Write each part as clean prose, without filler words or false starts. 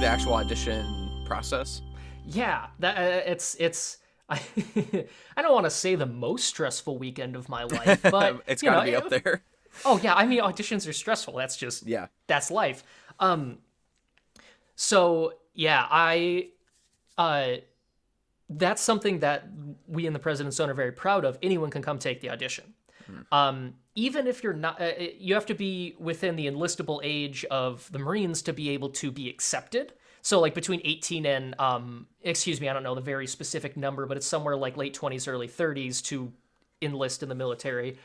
the actual audition process? Yeah, that it's. I don't want to say the most stressful weekend of my life, but It's got to be up there. Oh yeah, I mean auditions are stressful. That's just that's life. So yeah, that's something that we in the President's Zone are very proud of. Anyone can come take the audition. Even if you're not, you have to be within the enlistable age of the Marines to be able to be accepted. So like between 18 and, excuse me, I don't know the very specific number, but it's somewhere like late 20s, early 30s to enlist in the military.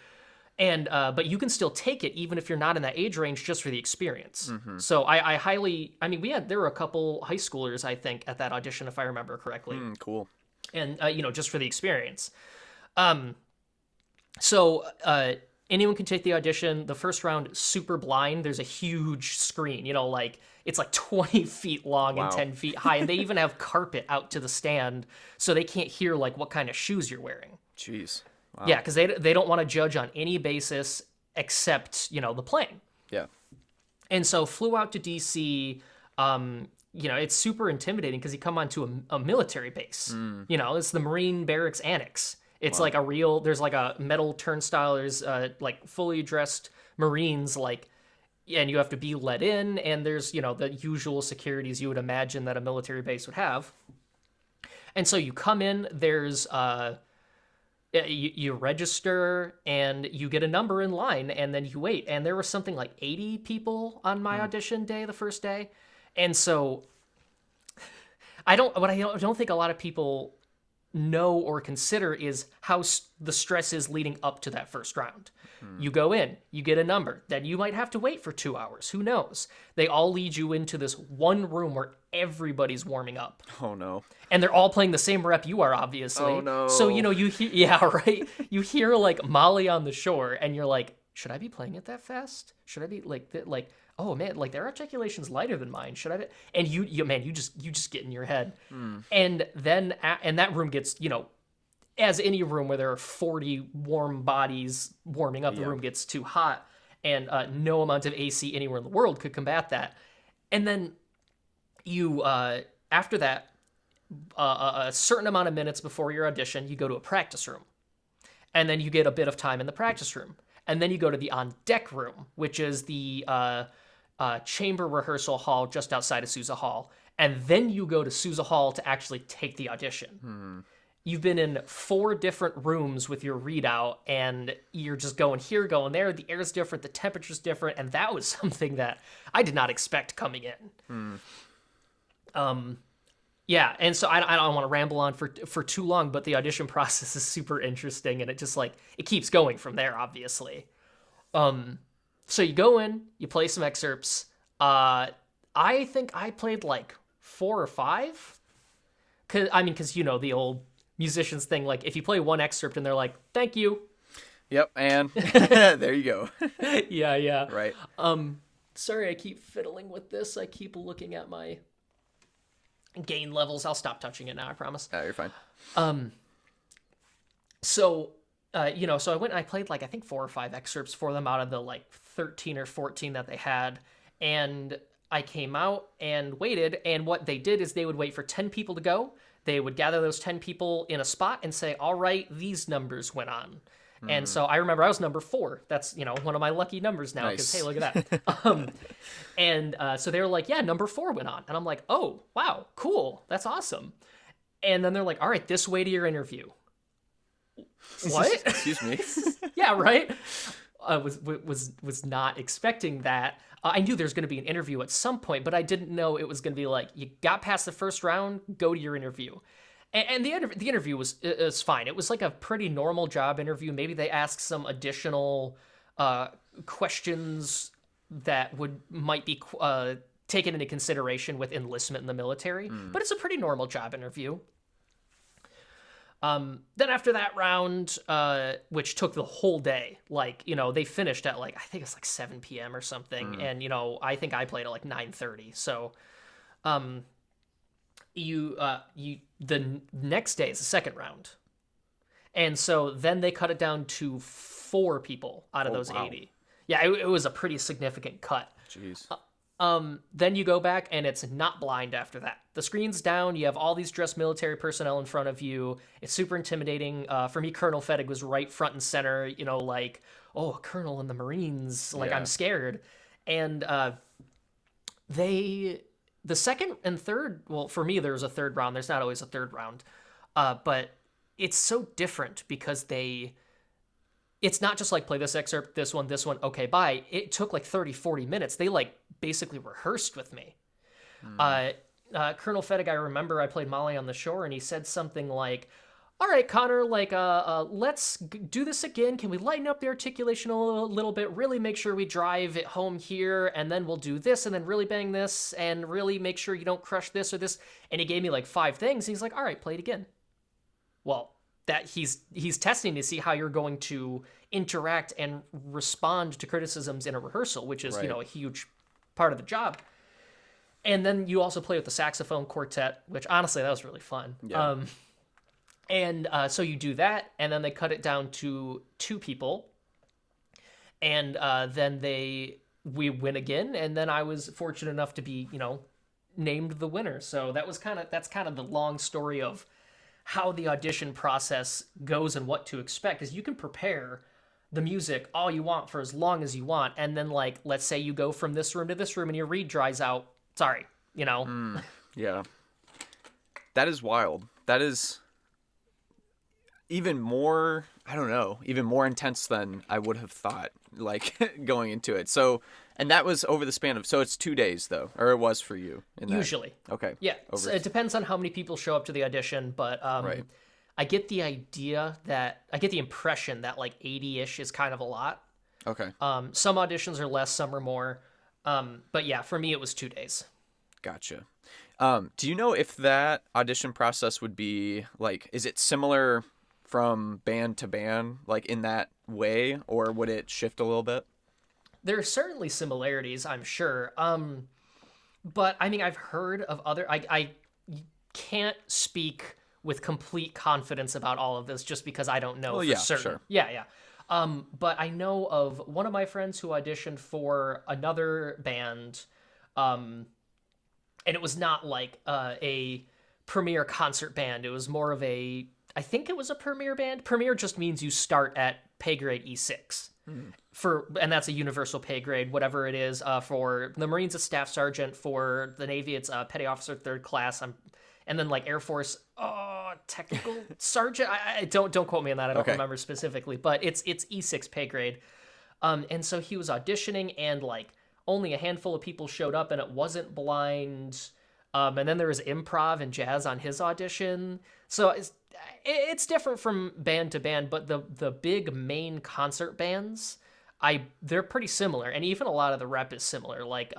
And but you can still take it even if you're not in that age range just for the experience. So I highly, I mean, there were a couple high schoolers, I think, at that audition, if I remember correctly. Cool. And, just for the experience. So anyone can take the audition. The first round, super blind. There's a huge screen, like it's like 20 feet long and 10 feet high. And they even have carpet out to the stand so they can't hear like what kind of shoes you're wearing. Jeez. Wow. Yeah, because they don't want to judge on any basis except, the playing. Yeah. And so flew out to D.C., it's super intimidating because you come onto a military base. It's the Marine Barracks Annex. It's like there's like a metal turnstile. There's like fully dressed Marines, and you have to be let in. And there's, the usual securities you would imagine that a military base would have. And so you come in, there's, you register and you get a number in line and then you wait. And there was something like 80 people on my audition day, the first day. And so I don't think a lot of people know or consider is how the stress is leading up to that first round. You go in, you get a number, then you might have to wait for 2 hours. Who knows? They all lead you into this one room where everybody's warming up. Oh no. And they're all playing the same rep you are, obviously. Oh no. So, you hear, yeah, right? You hear like Molly on the Shore and you're like, should I be playing it that fast? Should I be like, oh man, like their articulation's lighter than mine. Should I be? And you just get in your head. And then, and that room gets, as any room where there are 40 warm bodies warming up, the room gets too hot, and no amount of AC anywhere in the world could combat that. And then you, after that, a certain amount of minutes before your audition, you go to a practice room. And then you get a bit of time in the practice room. And then you go to the on-deck room, which is the chamber rehearsal hall just outside of Sousa Hall. And then you go to Sousa Hall to actually take the audition. You've been in 4 different rooms with your readout, and you're just going here, going there. The air's different, the temperature's different, and that was something that I did not expect coming in. Yeah, and so I don't want to ramble on for too long, but the audition process is super interesting, and it just it keeps going from there, obviously. So you go in, you play some excerpts. I think I played like 4 or 5. Because the old musicians thing, like if you play one excerpt and they're like, thank you. Yep, and there you go. Yeah. Right. Sorry, I keep fiddling with this. I keep looking at my gain levels. I'll stop touching it now, I promise. Oh, you're fine. So I went and I played I think 4 or 5 excerpts for them out of the 13 or 14 that they had. And I came out and waited. And what they did is they would wait for 10 people to go. They would gather those 10 people in a spot and say, all right, these numbers went on. And so I remember I was number 4. That's, one of my lucky numbers now. Because, Nice. hey, look at that. So they were like, yeah, number 4 went on. And I'm like, oh, wow, cool. That's awesome. And then they're like, all right, this way to your interview. What? Excuse me. Yeah, right? I was not expecting that. I knew there's going to be an interview at some point, but I didn't know it was going to be you got past the first round, go to your interview. And the interview was fine. It was a pretty normal job interview. Maybe they asked some additional questions that might be taken into consideration with enlistment in the military. But it's a pretty normal job interview. Then after that round, which took the whole day, they finished at I think it's 7 p.m. or something. And, I think I played at 9:30. So, the next day is the second round. And so then they cut it down to 4 people out of those 80. Yeah, it was a pretty significant cut. Jeez. Then you go back and it's not blind after that. The screen's down. You have all these dressed military personnel in front of you. It's super intimidating. For me, Colonel Fettig was right front and center, you know, like, oh, a colonel in the Marines. Like, I'm scared. And the second and third, well, for me, there was a third round. There's not always a third round. But it's so different because it's not just like play this excerpt, this one, okay, bye. It took like 30, 40 minutes. They like basically rehearsed with me. Colonel Fettig, I remember I played Molly on the Shore and he said something like, all right, Connor, like, let's do this again. Can we lighten up the articulation a little bit? Really make sure we drive it home here, and then we'll do this, and then really bang this, and really make sure you don't crush this or this. And he gave me like 5 things. He's like, all right, play it again. Well, that he's testing to see how you're going to interact and respond to criticisms in a rehearsal, which is, you know, a huge part of the job. And then you also play with the saxophone quartet, which honestly, that was really fun. Yeah. So you do that, and then they cut it down to 2 people, and then we win again, and then I was fortunate enough to be, you know, named the winner. So that's kind of the long story of how the audition process goes and what to expect. Is you can prepare the music all you want for as long as you want, and then, like, let's say you go from this room to this room and your reed dries out. Sorry, you know. Yeah, that is wild. That is even more, I don't know, even more intense than I would have thought, like, going into it. So, and that was over the span of, so it's 2 days though, or it was for you in that. Usually. Okay. Yeah. So it depends on how many people show up to the audition, but I get the impression that like 80-ish is kind of a lot. Okay. Some auditions are less, some are more. But yeah, for me, it was 2 days. Gotcha. Do you know if that audition process would be like, is it similar from band to band, like in that way, or would it shift a little bit? There are certainly similarities, I'm sure. But I mean, I've heard of other, I can't speak with complete confidence about all of this just because I don't know for certain. Sure. Yeah. But I know of one of my friends who auditioned for another band, and it was not like a premier concert band. It was more of I think it was a premier band. Premier just means you start at pay grade E6. And that's a universal pay grade, whatever it is. For the Marines, it's staff sergeant. For the Navy, it's petty officer 3rd class. And then like Air Force, technical sergeant. I don't quote me on that. I don't remember specifically, but it's E6 pay grade. And so he was auditioning, and like only a handful of people showed up, and it wasn't blind. And then there was improv and jazz on his audition. So it's different from band to band, but the big main concert bands, they're pretty similar, and even a lot of the rep is similar. Like,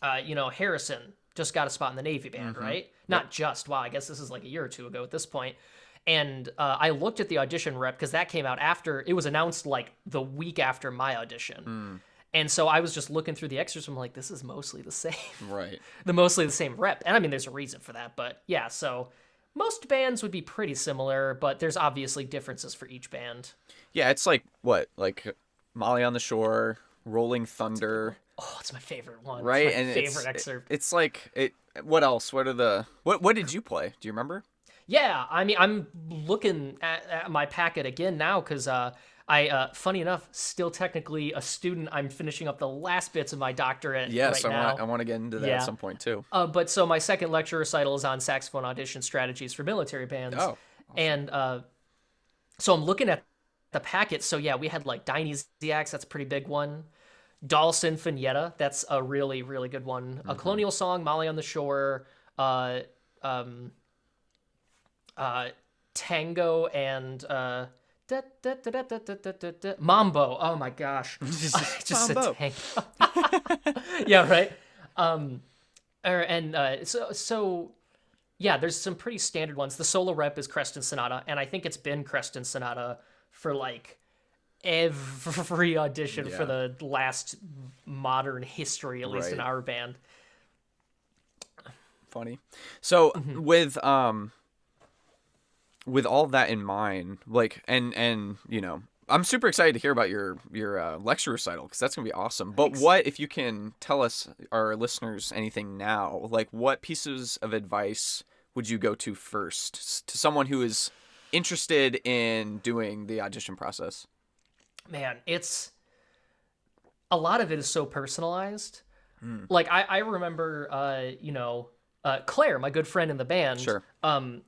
Harrison just got a spot in the Navy band, right? Not just, wow, I guess this is like a year or 2 ago at this point. And I looked at the audition rep because that came out after, it was announced like the week after my audition. And so I was just looking through the extras. I'm like, this is mostly the same. Right. Mostly the same rep. And I mean, there's a reason for that. But yeah, so most bands would be pretty similar, but there's obviously differences for each band. Yeah, it's like, what? Like Molly on the Shore, Rolling Thunder. Oh, it's my favorite one. Right? It's my favorite excerpt. It's like, what else? What did you play? Do you remember? Yeah, I mean, I'm looking at my packet again now because funny enough, still technically a student. I'm finishing up the last bits of my doctorate right now. I want to get into that at some point too. But so my second lecture recital is on saxophone audition strategies for military bands. Oh, awesome. And so I'm looking at the packet. So yeah, we had like Dionysiacs, that's a pretty big one. Doll Sinfonietta, that's a really, really good one. A Colonial Song, Molly on the Shore, Tango, and Mambo. Oh my gosh. I just Mambo. Said tango. Yeah, right. So yeah, there's some pretty standard ones. The solo rep is Creston Sonata, and I think it's been Creston Sonata for like every audition for the last modern history, at least in our band. Funny. So with all that in mind, like, and you know, I'm super excited to hear about your lecture recital because that's gonna be awesome. But Thanks. what if you can tell us, our listeners, anything now? Like, what pieces of advice would you go to first to someone who is interested in doing the audition process? Man, it's a lot of it is so personalized. Like I remember, Claire, my good friend in the band, Sure.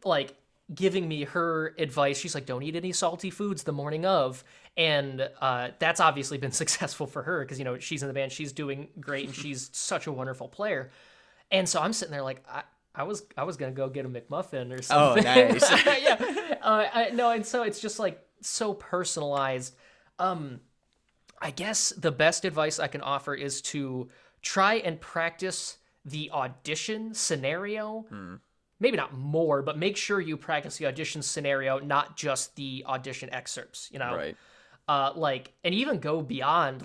like giving me her advice. She's like, "Don't eat any salty foods the morning of," and that's obviously been successful for her because she's in the band, she's doing great, and she's such a wonderful player. And so I'm sitting there like, I was gonna go get a McMuffin or Oh, something. nice. Yeah, no, and so it's just like so personalized. I guess the best advice I can offer is to try and practice the audition scenario. Maybe not more, but make sure you practice the audition scenario, not just the audition excerpts, Right. and even go beyond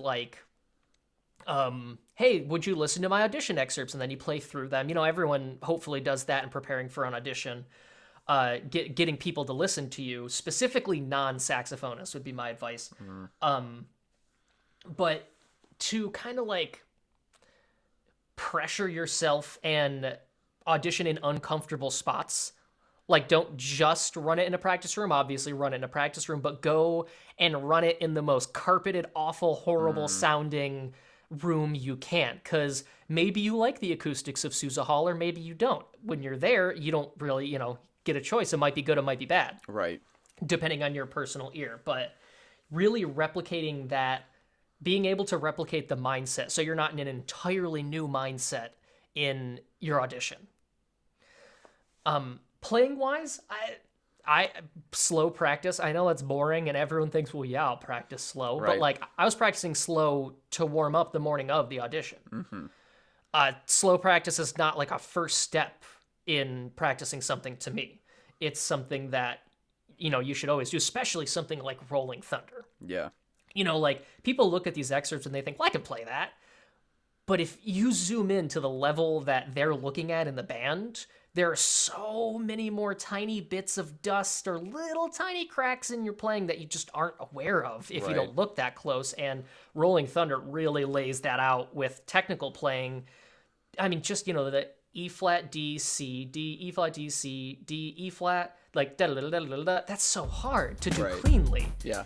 hey, would you listen to my audition excerpts? And then you play through them. Everyone hopefully does that in preparing for an audition. Getting people to listen to you, specifically non-saxophonists, would be my advice. But to kind of pressure yourself and audition in uncomfortable spots. Like, don't just run it in a practice room. Obviously, run it in a practice room, but go and run it in the most carpeted, awful, horrible sounding room you can. Because maybe you like the acoustics of Sousa Hall, or maybe you don't. When you're there, you don't really, get a choice. It might be good, it might be bad, Right. depending on your personal ear. But really replicating that, being able to replicate the mindset, so you're not in an entirely new mindset in your audition. Playing wise, I slow practice. I know that's boring, and everyone thinks, well, yeah, I'll practice slow. Right. But I was practicing slow to warm up the morning of the audition. Slow practice is not like a first step in practicing something to me. It's something that you should always do, especially something like Rolling Thunder. Yeah. People look at these excerpts and they think, well, I can play that. But if you zoom in to the level that they're looking at in the band, there are so many more tiny bits of dust or little tiny cracks in your playing that you just aren't aware of if you don't look that close. And Rolling Thunder really lays that out with technical playing. I mean, just, the E flat, D, C, D, E flat, D, C, D, E flat, like da da da da da. That's so hard to do cleanly. Yeah.